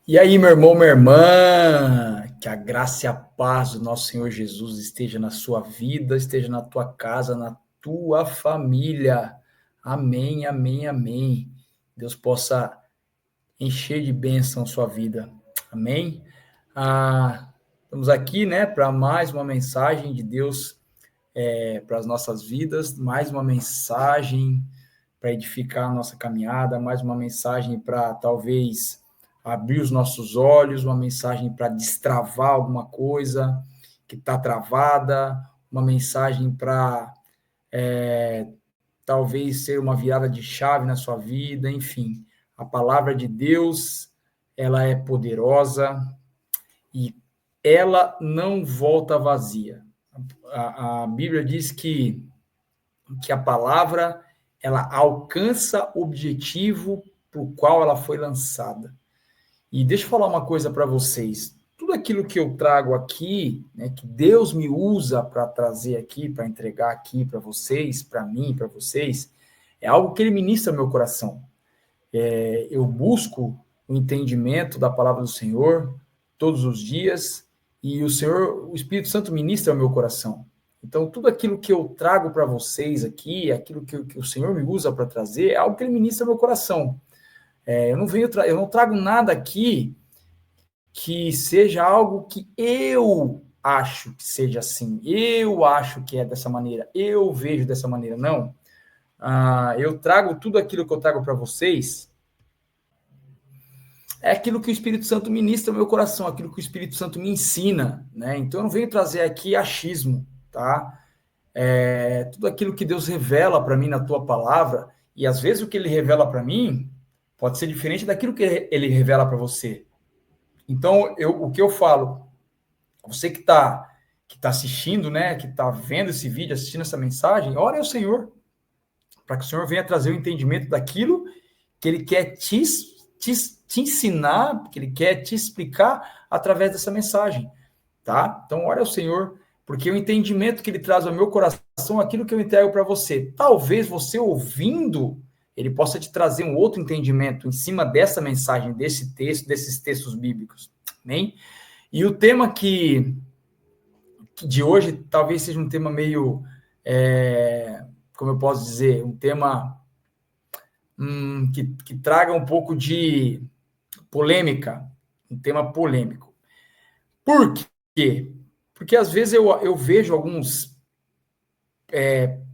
E aí, meu irmão, minha irmã, que a graça e a paz do nosso Senhor Jesus esteja na sua vida, esteja na tua casa, na tua família. Amém, amém, amém. Deus possa encher de bênção a sua vida. Amém? Estamos aqui, né, para mais uma mensagem de Deus para as nossas vidas, mais uma mensagem para edificar a nossa caminhada, mais uma mensagem para talvez abrir os nossos olhos, uma mensagem para destravar alguma coisa que está travada, uma mensagem para talvez ser uma virada de chave na sua vida, enfim. A palavra de Deus, ela é poderosa e ela não volta vazia. A Bíblia diz que a palavra ela alcança o objetivo para o qual ela foi lançada. E deixa eu falar uma coisa para vocês. Tudo aquilo que eu trago aqui, né, que Deus me usa para trazer aqui, para entregar aqui para vocês, para mim, para vocês, é algo que Ele ministra no meu coração. Eu busco o entendimento da palavra do Senhor todos os dias e o Espírito Santo ministra o meu coração. Então, tudo aquilo que eu trago para vocês aqui, aquilo que o Senhor me usa para trazer, é algo que Ele ministra no meu coração. Eu não trago nada aqui que seja algo que eu acho que seja assim, eu acho que é dessa maneira, eu vejo dessa maneira. Não. Eu trago tudo aquilo que eu trago para vocês, é aquilo que o Espírito Santo ministra no meu coração, aquilo que o Espírito Santo me ensina, né? Então eu não venho trazer aqui achismo, tá? Tudo aquilo que Deus revela para mim na tua palavra, e às vezes o que Ele revela para mim pode ser diferente daquilo que Ele revela para você. Então, o que eu falo, você que tá assistindo, né, que está vendo esse vídeo, assistindo essa mensagem, ore ao Senhor, para que o Senhor venha trazer o entendimento daquilo que Ele quer te ensinar, que Ele quer te explicar através dessa mensagem, tá? Então, ore ao Senhor, porque o entendimento que Ele traz ao meu coração é aquilo que eu entrego para você. Talvez você ouvindo, Ele possa te trazer um outro entendimento em cima dessa mensagem, desse texto, desses textos bíblicos, amém? E o tema que de hoje talvez seja um tema meio, como eu posso dizer, um tema que traga um pouco de polêmica, um tema polêmico. Por quê? Porque às vezes eu vejo alguns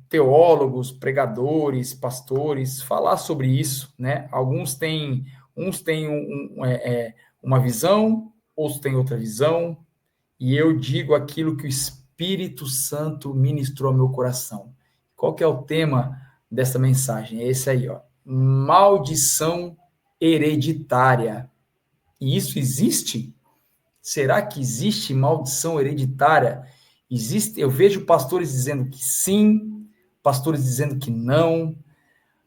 teólogos, pregadores, pastores falar sobre isso, né? Uns têm uma visão, outros têm outra visão, e eu digo aquilo que o Espírito Santo ministrou ao meu coração. Qual que é o tema dessa mensagem? É esse aí, ó. Maldição hereditária. E isso existe? Será que existe maldição hereditária? Existe? Eu vejo pastores dizendo que sim, pastores dizendo que não.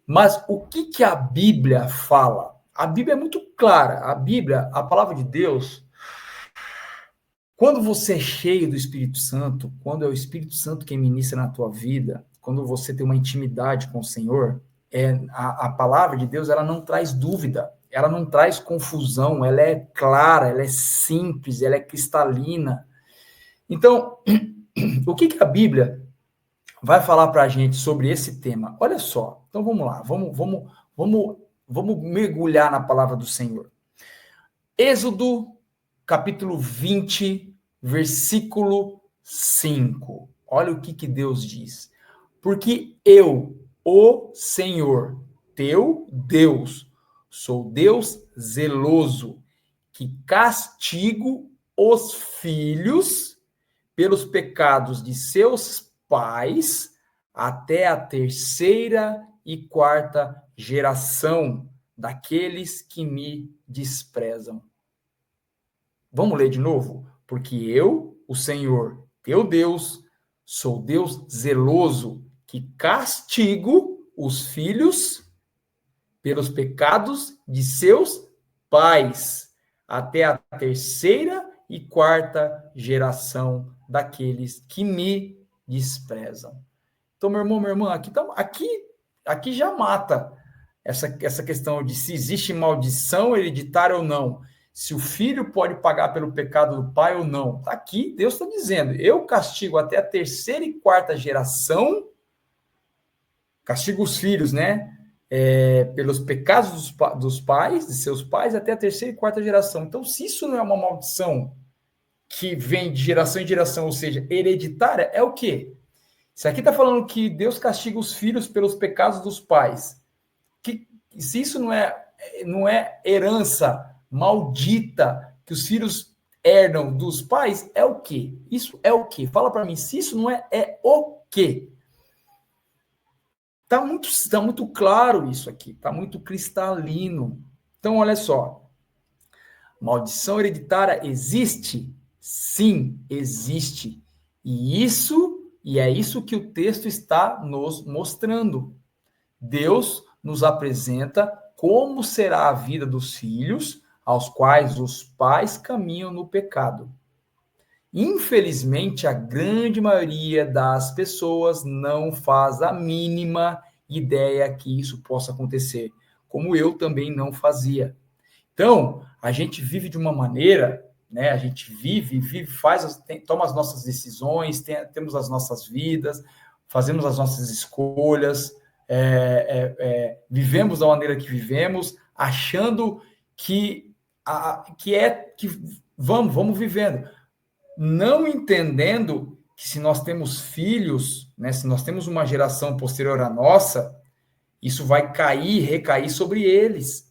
Mas o que a Bíblia fala? A Bíblia é muito clara. A Bíblia, a palavra de Deus, quando você é cheio do Espírito Santo, quando é o Espírito Santo quem ministra na tua vida, quando você tem uma intimidade com o Senhor, a palavra de Deus ela não traz dúvida, ela não traz confusão, ela é clara, ela é simples, ela é cristalina. Então, o que a Bíblia vai falar para a gente sobre esse tema? Olha só, então vamos lá, vamos mergulhar na palavra do Senhor. Êxodo, capítulo 20, versículo 5. Olha o que Deus diz. Porque eu, o Senhor, teu Deus, sou Deus zeloso, que castigo os filhos pelos pecados de seus pais até a terceira e quarta geração daqueles que me desprezam. Vamos ler de novo? Porque eu, o Senhor, teu Deus, sou Deus zeloso, que castigo os filhos pelos pecados de seus pais, até a terceira e quarta geração daqueles que me desprezam. Então, meu irmão, minha irmã, aqui já mata essa questão de se existe maldição hereditária ou não. se o filho pode pagar pelo pecado do pai ou não. Está aqui, Deus está dizendo, eu castigo até a 3ª e 4ª geração, castigo os filhos, né? Pelos pecados dos pais, de seus pais, até a 3ª e 4ª geração. Então, se isso não é uma maldição que vem de geração em geração, ou seja, hereditária, é o quê? Se aqui está falando que Deus castiga os filhos pelos pecados dos pais, se isso não é herança maldita que os filhos herdam dos pais, é o quê? Isso é o quê? Fala para mim, se isso não é o quê? Tá muito claro isso aqui, tá muito cristalino. Então, olha só. Maldição hereditária existe? Sim, existe. E é isso que o texto está nos mostrando. Deus nos apresenta como será a vida dos filhos aos quais os pais caminham no pecado. Infelizmente, a grande maioria das pessoas não faz a mínima ideia que isso possa acontecer, como eu também não fazia. Então, a gente vive de uma maneira, né? A gente vive, toma as nossas decisões, temos as nossas vidas, fazemos as nossas escolhas, vivemos da maneira que vivemos, achando que vamos vivendo, não entendendo que se nós temos filhos, né? Se nós temos uma geração posterior à nossa, isso vai recair sobre eles.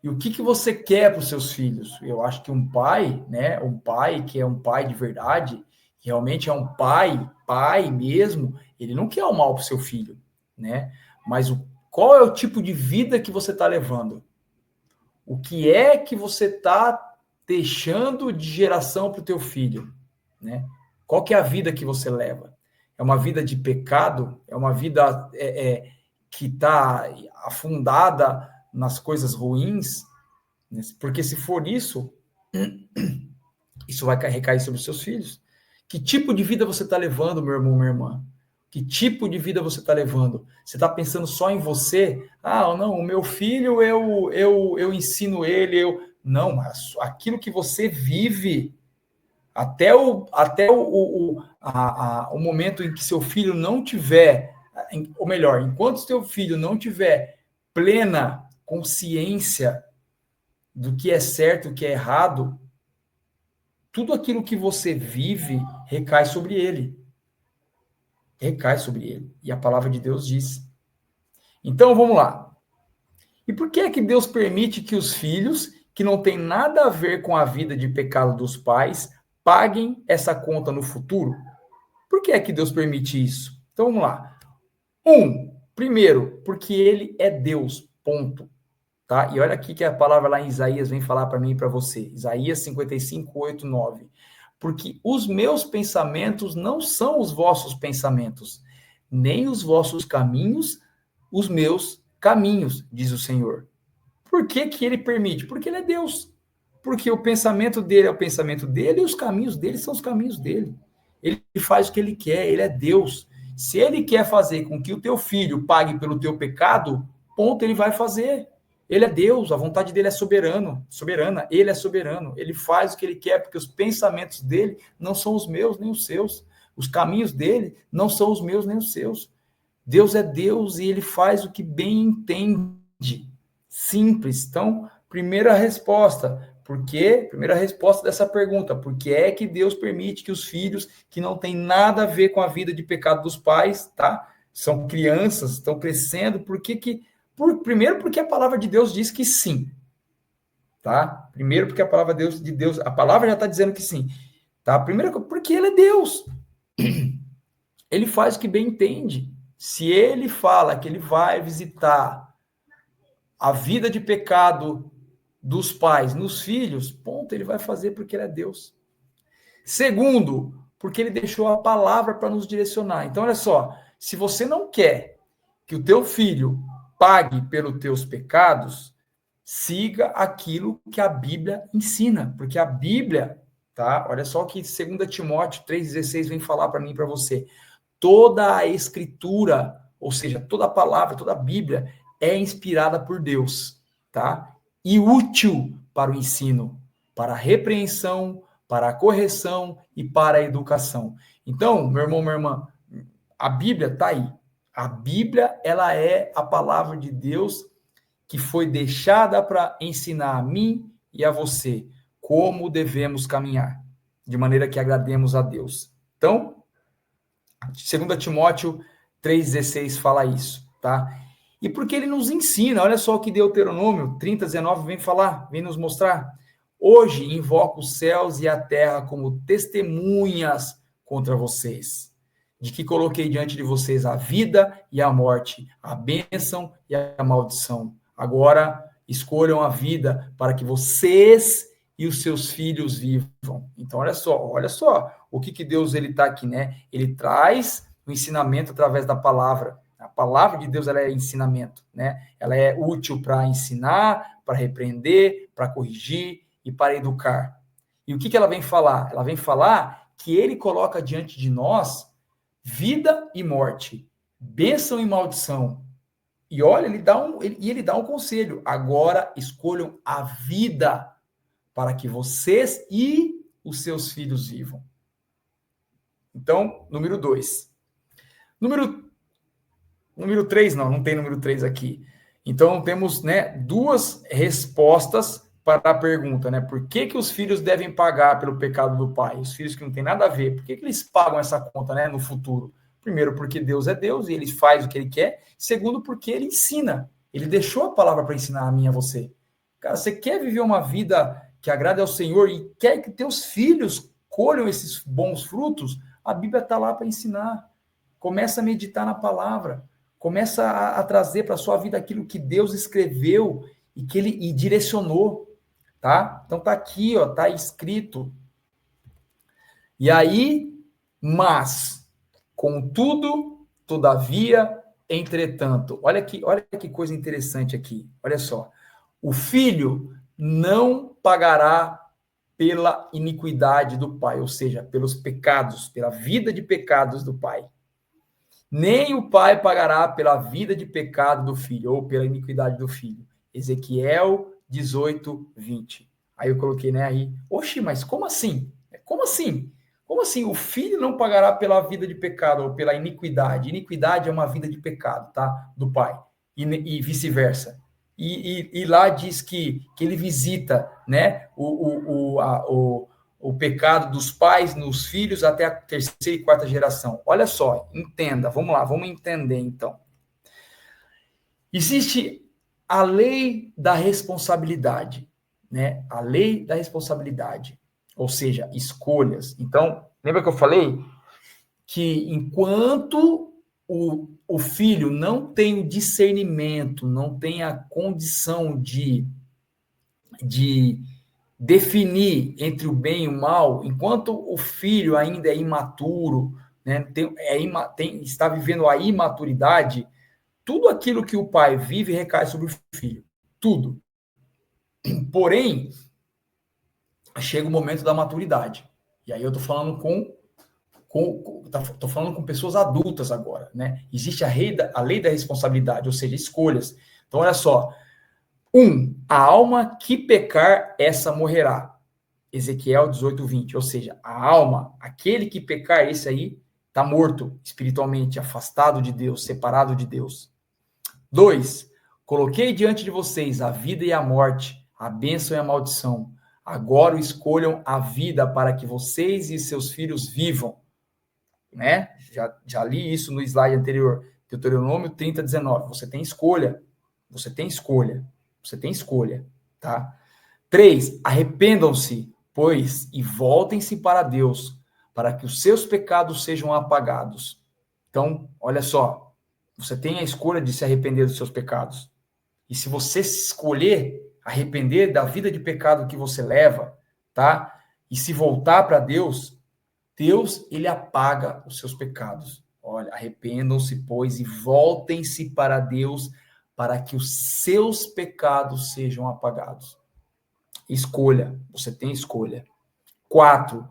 E o que você quer para os seus filhos? Eu acho que um pai, né? Um pai que é um pai de verdade, realmente é um pai mesmo, ele não quer o mal para o seu filho, né? Mas qual é o tipo de vida que você está levando? O que é que você está deixando de geração para o teu filho, né? Qual que é a vida que você leva? É uma vida de pecado? É uma vida que está afundada nas coisas ruins? Porque se for isso vai recair sobre os seus filhos. Que tipo de vida você está levando, meu irmão, minha irmã? Que tipo de vida você está levando? Você está pensando só em você? Ah, não, o meu filho, eu ensino ele, Não, mas aquilo que você vive, até o momento em que seu filho não tiver, ou melhor, enquanto seu filho não tiver plena consciência do que é certo e o que é errado, tudo aquilo que você vive recai sobre ele. Recai sobre ele. E a palavra de Deus diz. Então, vamos lá. E por que é que Deus permite que os filhos, que não tem nada a ver com a vida de pecado dos pais, paguem essa conta no futuro? Por que é que Deus permite isso? Então, vamos lá. Primeiro, porque ele é Deus, ponto. Tá? E olha aqui que a palavra lá em Isaías vem falar para mim e para você. Isaías 55, 8, 9. Porque os meus pensamentos não são os vossos pensamentos, nem os vossos caminhos, os meus caminhos, diz o Senhor. Por que que ele permite? Porque ele é Deus. Porque o pensamento dele é o pensamento dele e os caminhos dele são os caminhos dele. Ele faz o que ele quer, ele é Deus. Se ele quer fazer com que o teu filho pague pelo teu pecado, ponto, ele vai fazer. Ele é Deus, a vontade dele é soberana, ele é soberano, ele faz o que ele quer, porque os pensamentos dele não são os meus nem os seus, os caminhos dele não são os meus nem os seus. Deus é Deus e ele faz o que bem entende. Simples. Então, primeira resposta dessa pergunta, por que é que Deus permite que os filhos que não têm nada a ver com a vida de pecado dos pais, tá? São crianças, estão crescendo, primeiro porque a palavra de Deus diz que sim, tá? Primeiro porque a palavra de Deus, a palavra já está dizendo que sim, tá? Primeiro porque ele é Deus. Ele faz o que bem entende. Se ele fala que ele vai visitar a vida de pecado dos pais nos filhos, ponto, ele vai fazer porque ele é Deus. Segundo, porque ele deixou a palavra para nos direcionar. Então, olha só, se você não quer que o teu filho pague pelos teus pecados, siga aquilo que a Bíblia ensina, porque a Bíblia, tá? Olha só o que 2 Timóteo 3,16 vem falar para mim e para você. Toda a escritura, ou seja, toda a palavra, toda a Bíblia é inspirada por Deus, tá? E útil para o ensino, para a repreensão, para a correção e para a educação. Então, meu irmão, minha irmã, a Bíblia está aí. A Bíblia, ela é a palavra de Deus que foi deixada para ensinar a mim e a você como devemos caminhar, de maneira que agrademos a Deus. Então, 2 Timóteo 3,16 fala isso, tá? E porque ele nos ensina, olha só o que Deuteronômio 30:19 vem falar, vem nos mostrar. Hoje invoco os céus e a terra como testemunhas contra vocês, de que coloquei diante de vocês a vida e a morte, a bênção e a maldição. Agora escolham a vida para que vocês e os seus filhos vivam. Então, olha só o que Deus ele está aqui, né? Ele traz o ensinamento através da palavra. A palavra de Deus ela é ensinamento, né? Ela é útil para ensinar, para repreender, para corrigir e para educar. E o que ela vem falar? Ela vem falar que ele coloca diante de nós vida e morte, bênção e maldição. E olha, ele dá um conselho. Agora escolham a vida para que vocês e os seus filhos vivam. Então, número 2. Número 3, não tem número 3 aqui. Então, temos, né, duas respostas para a pergunta, né? Por que os filhos devem pagar pelo pecado do pai? Os filhos que não têm nada a ver, por que eles pagam essa conta, né, no futuro? Primeiro, porque Deus é Deus e ele faz o que ele quer. Segundo, porque ele ensina. Ele deixou a palavra para ensinar a mim e a você. Cara, você quer viver uma vida que agrade ao Senhor e quer que teus filhos colham esses bons frutos? A Bíblia está lá para ensinar. Começa a meditar na palavra. Começa a trazer para a sua vida aquilo que Deus escreveu e que ele direcionou, tá? Então tá aqui, ó, tá escrito. E aí, mas, contudo, todavia, entretanto. Olha que coisa interessante aqui. Olha só. O filho não pagará pela iniquidade do pai, ou seja, pelos pecados, pela vida de pecados do pai. Nem o pai pagará pela vida de pecado do filho, ou pela iniquidade do filho. Ezequiel 18:20. Aí eu coloquei, né, aí, oxi, mas como assim? Como assim? Como assim? O filho não pagará pela vida de pecado, ou pela iniquidade. Iniquidade é uma vida de pecado, tá? Do pai. E vice-versa. E lá diz que ele visita, né, o pecado dos pais nos filhos até a terceira e quarta geração. Olha só, entenda, vamos lá, vamos entender então. Existe a lei da responsabilidade, né? A lei da responsabilidade, ou seja, escolhas. Então, lembra que eu falei que enquanto o filho não tem o discernimento, não tem a condição de definir entre o bem e o mal, enquanto o filho ainda é imaturo, né, está vivendo a imaturidade, tudo aquilo que o pai vive recai sobre o filho. Tudo. Porém, chega o momento da maturidade. E aí eu estou falando tô falando com pessoas adultas agora, né? Existe a lei da responsabilidade, ou seja, escolhas. Então, olha só. A alma que pecar, essa morrerá. Ezequiel 18:20. Ou seja, a alma, aquele que pecar, esse aí, está morto espiritualmente, afastado de Deus, separado de Deus. 2. Coloquei diante de vocês a vida e a morte, a bênção e a maldição. Agora escolham a vida para que vocês e seus filhos vivam. Né? Já li isso no slide anterior. Deuteronômio 30:19. Você tem escolha. Você tem escolha. Você tem escolha, tá? 3, arrependam-se, pois, e voltem-se para Deus, para que os seus pecados sejam apagados. Então, olha só, você tem a escolha de se arrepender dos seus pecados. E se você escolher arrepender da vida de pecado que você leva, tá? E se voltar para Deus, Deus, ele apaga os seus pecados. Olha, arrependam-se, pois, e voltem-se para Deus, para que os seus pecados sejam apagados. Escolha, você tem escolha. 4,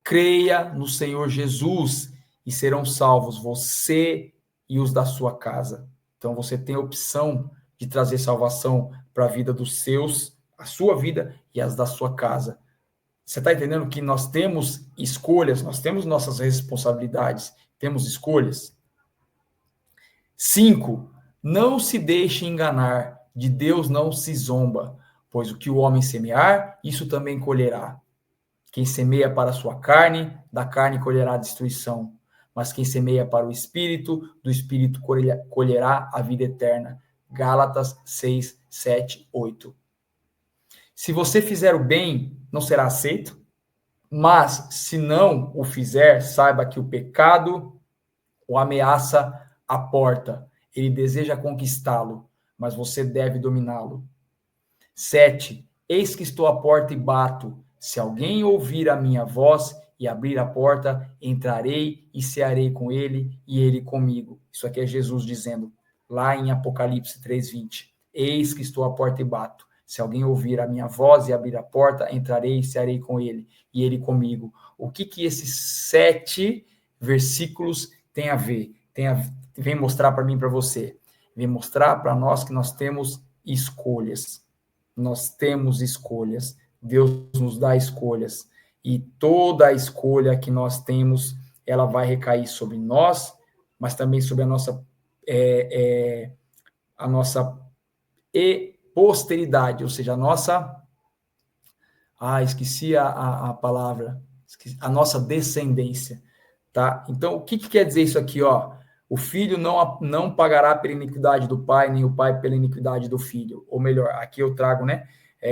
creia no Senhor Jesus e serão salvos você e os da sua casa. Então você tem a opção de trazer salvação para a vida dos seus, sua vida e as da sua casa. Você está entendendo que nós temos escolhas, nós temos nossas responsabilidades, temos escolhas? 5. Não se deixe enganar, de Deus não se zomba, pois o que o homem semear, isso também colherá. Quem semeia para a sua carne, da carne colherá a destruição. Mas quem semeia para o Espírito, do Espírito colherá a vida eterna. Gálatas 6, 7, 8. Se você fizer o bem, não será aceito, mas se não o fizer, saiba que o pecado o ameaça à porta. Ele deseja conquistá-lo, mas você deve dominá-lo. 7. Eis que estou à porta e bato. Se alguém ouvir a minha voz e abrir a porta, entrarei e cearei com ele e ele comigo. Isso aqui é Jesus dizendo, lá em Apocalipse 3:20. Eis que estou à porta e bato. Se alguém ouvir a minha voz e abrir a porta, entrarei e cearei com ele e ele comigo. O que esses 7 versículos têm a ver? Vem mostrar para mim e para você. Vem mostrar para nós que nós temos escolhas. Nós temos escolhas. Deus nos dá escolhas. E toda a escolha que nós temos, ela vai recair sobre nós, mas também sobre a nossa posteridade, ou seja, a nossa... esqueci a palavra. A nossa descendência. Tá? Então, o que quer dizer isso aqui? O filho não pagará pela iniquidade do pai, nem o pai pela iniquidade do filho. Ou melhor, aqui eu trago, né?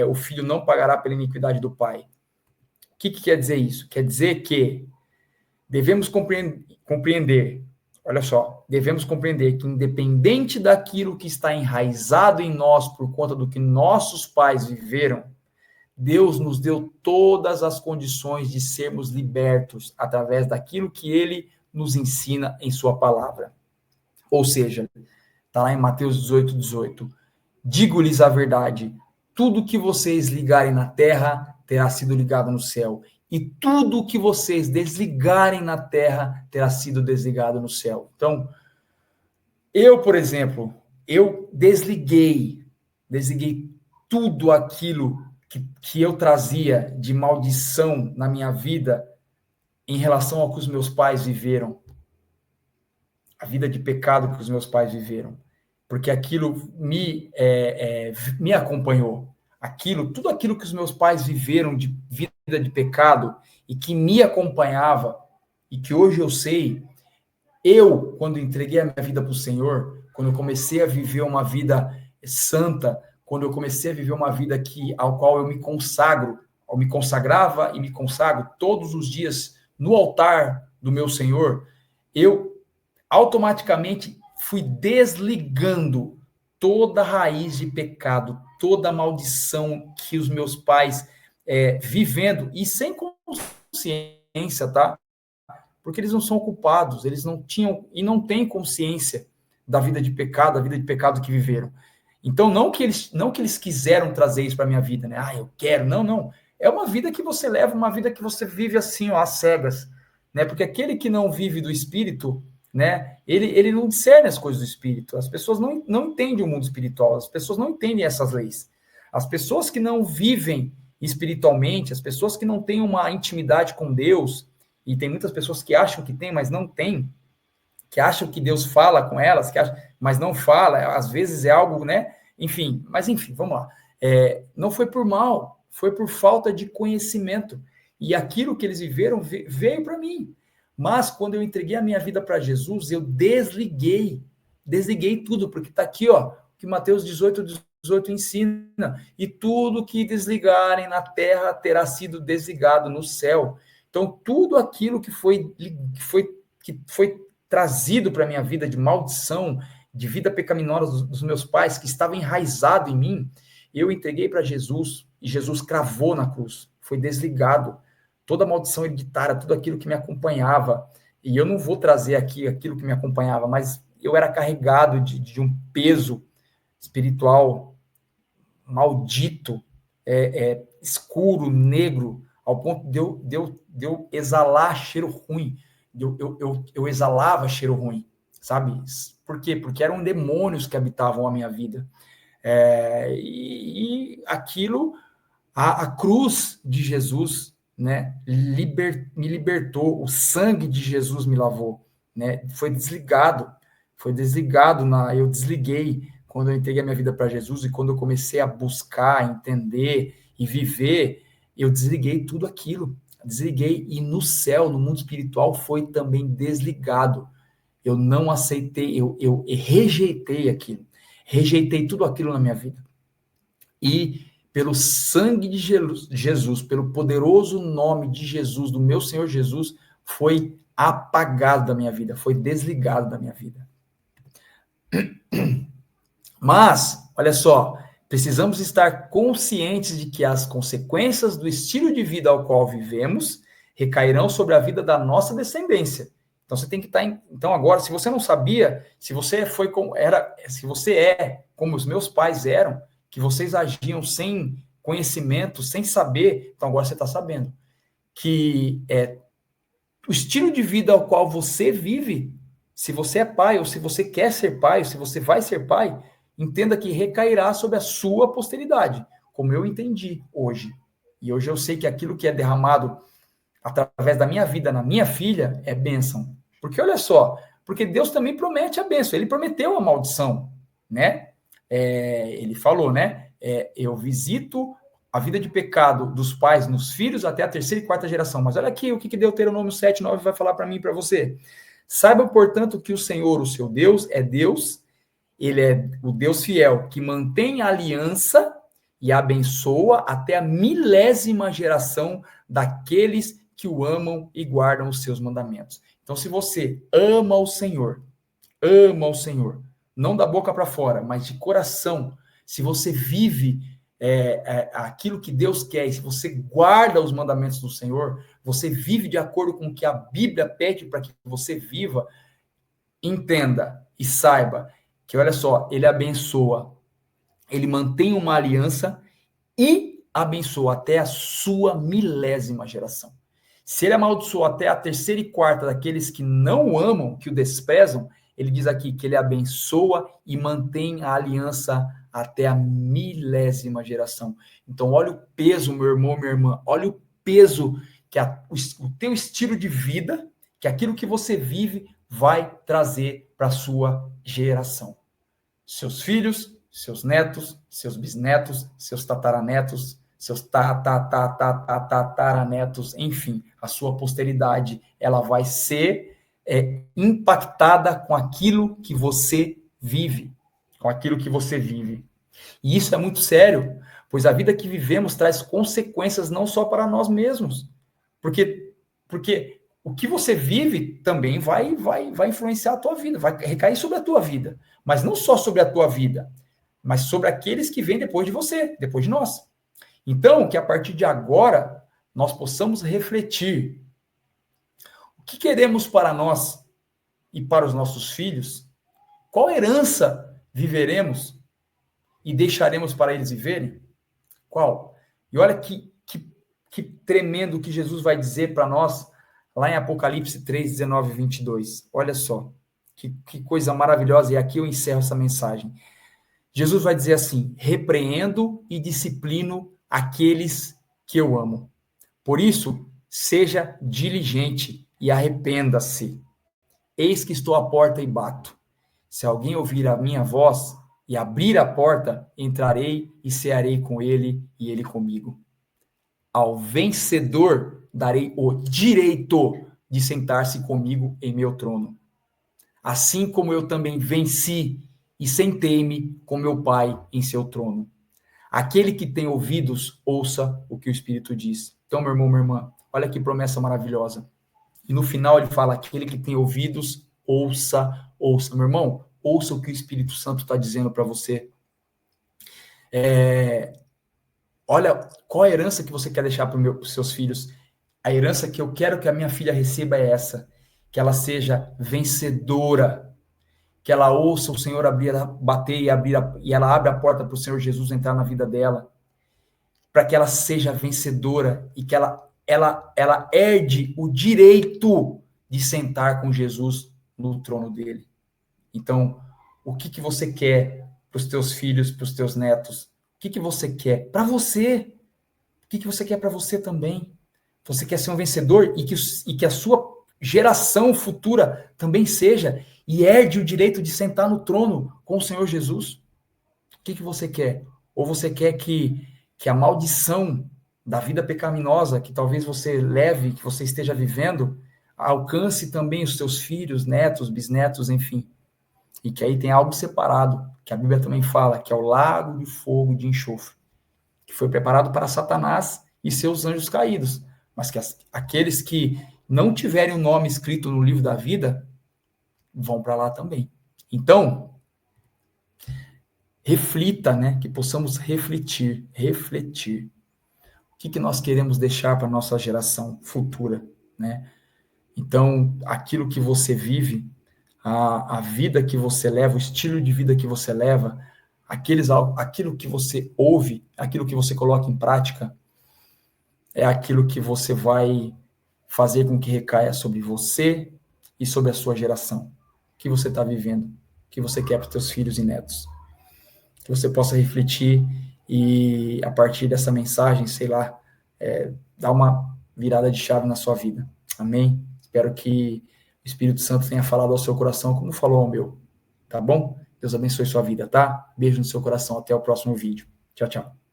O filho não pagará pela iniquidade do pai. O que quer dizer isso? Quer dizer que devemos compreender, olha só, devemos compreender que independente daquilo que está enraizado em nós por conta do que nossos pais viveram, Deus nos deu todas as condições de sermos libertos através daquilo que Ele nos ensina em sua palavra. Ou seja, está lá em Mateus 18:18. Digo-lhes a verdade, tudo que vocês ligarem na terra terá sido ligado no céu, e tudo que vocês desligarem na terra terá sido desligado no céu. Então, eu, por exemplo, eu desliguei tudo aquilo que eu trazia de maldição na minha vida em relação ao que os meus pais viveram, a vida de pecado que os meus pais viveram, porque aquilo me acompanhou. Tudo aquilo que os meus pais viveram de vida de pecado e que me acompanhava, e que hoje eu sei, quando entreguei a minha vida para o Senhor, quando eu comecei a viver uma vida santa, quando eu comecei a viver uma vida ao qual eu me consagro, eu me consagrava e me consagro todos os dias no altar do meu Senhor, eu automaticamente fui desligando toda a raiz de pecado, toda a maldição que os meus pais vivendo, e sem consciência, tá? Porque eles não são culpados, eles não tinham e não têm consciência da vida de pecado que viveram. Então, não que eles quiseram trazer isso para a minha vida, né? Eu quero. Não. É uma vida que você leva, uma vida que você vive assim, às cegas, né? Porque aquele que não vive do Espírito, né? Ele não discerne as coisas do Espírito. As pessoas não entendem o mundo espiritual, as pessoas não entendem essas leis. As pessoas que não vivem espiritualmente, as pessoas que não têm uma intimidade com Deus, e tem muitas pessoas que acham que tem, mas não tem, que acham que Deus fala com elas, mas não fala, às vezes é algo, né? Enfim, vamos lá. Não foi por mal, foi por falta de conhecimento. E aquilo que eles viveram veio para mim. Mas quando eu entreguei a minha vida para Jesus, eu desliguei tudo, porque está aqui, que Mateus 18 ensina, e tudo que desligarem na terra terá sido desligado no céu. Então, tudo aquilo que foi trazido para a minha vida de maldição, de vida pecaminosa dos meus pais, que estava enraizado em mim, eu entreguei para Jesus, e Jesus cravou na cruz, foi desligado. Toda a maldição hereditária, tudo aquilo que me acompanhava, e eu não vou trazer aqui aquilo que me acompanhava, mas eu era carregado de um peso espiritual maldito, escuro, negro, ao ponto de eu exalar cheiro ruim. Eu exalava cheiro ruim, sabe? Por quê? Porque eram demônios que habitavam a minha vida. E aquilo, a cruz de Jesus, né, me libertou, o sangue de Jesus me lavou, né, foi desligado, eu desliguei quando eu entreguei a minha vida para Jesus e quando eu comecei a buscar, entender e viver, eu desliguei tudo aquilo, desliguei, e no céu, no mundo espiritual, foi também desligado. Eu não aceitei, eu rejeitei aquilo, rejeitei tudo aquilo na minha vida. E pelo sangue de Jesus, pelo poderoso nome de Jesus, do meu Senhor Jesus, foi apagado da minha vida, foi desligado da minha vida. Mas, olha só, precisamos estar conscientes de que as consequências do estilo de vida ao qual vivemos recairão sobre a vida da nossa descendência. Então você tem que estar então agora, se você não sabia, se você se você é como os meus pais eram, que vocês agiam sem conhecimento, sem saber, então agora você está sabendo que o estilo de vida ao qual você vive, se você é pai, ou se você quer ser pai, ou se você vai ser pai, entenda que recairá sobre a sua posteridade, como eu entendi hoje. E hoje eu sei que aquilo que é derramado através da minha vida na minha filha é bênção. Porque olha só, porque Deus também promete a bênção, ele prometeu a maldição, né? Ele falou, né? Eu visito a vida de pecado dos pais nos filhos até a terceira e quarta geração. Mas olha aqui o que Deuteronômio 7:9 vai falar para mim e para você. Saiba, portanto, que o Senhor, o seu Deus, é Deus, ele é o Deus fiel, que mantém a aliança e abençoa até a 1000ª geração daqueles que o amam e guardam os seus mandamentos. Então, se você ama o Senhor, não da boca para fora, mas de coração, se você vive aquilo que Deus quer, e se você guarda os mandamentos do Senhor, você vive de acordo com o que a Bíblia pede para que você viva, entenda e saiba que, olha só, ele abençoa, ele mantém uma aliança e abençoa até a sua 1000ª geração. Se ele amaldiçoou até a terceira e quarta daqueles que não o amam, que o desprezam, ele diz aqui que ele abençoa e mantém a aliança até a 1000ª geração. Então, olha o peso, meu irmão, minha irmã, olha o peso que o teu estilo de vida, que aquilo que você vive vai trazer para a sua geração. Seus filhos, seus netos, seus bisnetos, seus tataranetos, seus tataranetos, enfim, a sua posteridade, ela vai ser impactada com aquilo que você vive, com aquilo que você vive. E isso é muito sério, pois a vida que vivemos traz consequências não só para nós mesmos, porque o que você vive também vai influenciar a tua vida, vai recair sobre a tua vida, mas não só sobre a tua vida, mas sobre aqueles que vêm depois de você, depois de nós. Então, que a partir de agora, nós possamos refletir o que queremos para nós e para os nossos filhos, qual herança viveremos e deixaremos para eles viverem? Qual? E olha que tremendo que Jesus vai dizer para nós lá em Apocalipse 3, 19 e 22. Olha só, que coisa maravilhosa, e aqui eu encerro essa mensagem. Jesus vai dizer assim: repreendo e disciplino aqueles que eu amo. Por isso, seja diligente e arrependa-se. Eis que estou à porta e bato. Se alguém ouvir a minha voz e abrir a porta, entrarei e cearei com ele e ele comigo. Ao vencedor darei o direito de sentar-se comigo em meu trono. Assim como eu também venci e sentei-me com meu Pai em seu trono. Aquele que tem ouvidos, ouça o que o Espírito diz. Então, meu irmão, minha irmã, olha que promessa maravilhosa. E no final ele fala: aquele que tem ouvidos, ouça. Meu irmão, ouça o que o Espírito Santo está dizendo para você. Olha, qual a herança que você quer deixar para os seus filhos? A herança que eu quero que a minha filha receba é essa: que ela seja vencedora, que ela ouça o Senhor bater e ela abre a porta para o Senhor Jesus entrar na vida dela, para que ela seja vencedora e que ela herde o direito de sentar com Jesus no trono dele. Então, o que você quer para os teus filhos, para os teus netos? O que você quer para você? O que você quer para você também? Você quer ser um vencedor e que a sua geração futura também seja e herde o direito de sentar no trono com o Senhor Jesus? O que você quer? Ou você quer que a maldição da vida pecaminosa que talvez você leve, que você esteja vivendo, alcance também os seus filhos, netos, bisnetos, enfim. E que aí tem algo separado, que a Bíblia também fala, que é o lago de fogo de enxofre, que foi preparado para Satanás e seus anjos caídos, mas que aqueles que não tiverem o nome escrito no livro da vida vão para lá também. Então, reflita, né? Que possamos refletir. O que nós queremos deixar para a nossa geração futura, né? Então, aquilo que você vive, a vida que você leva, o estilo de vida que você leva, aquilo que você ouve, aquilo que você coloca em prática, é aquilo que você vai fazer com que recaia sobre você e sobre a sua geração. O que você está vivendo, o que você quer para os seus filhos e netos. Que você possa refletir e, a partir dessa mensagem, sei lá, dar uma virada de chave na sua vida. Amém? Espero que o Espírito Santo tenha falado ao seu coração como falou ao meu. Tá bom? Deus abençoe sua vida, tá? Beijo no seu coração. Até o próximo vídeo. Tchau, tchau.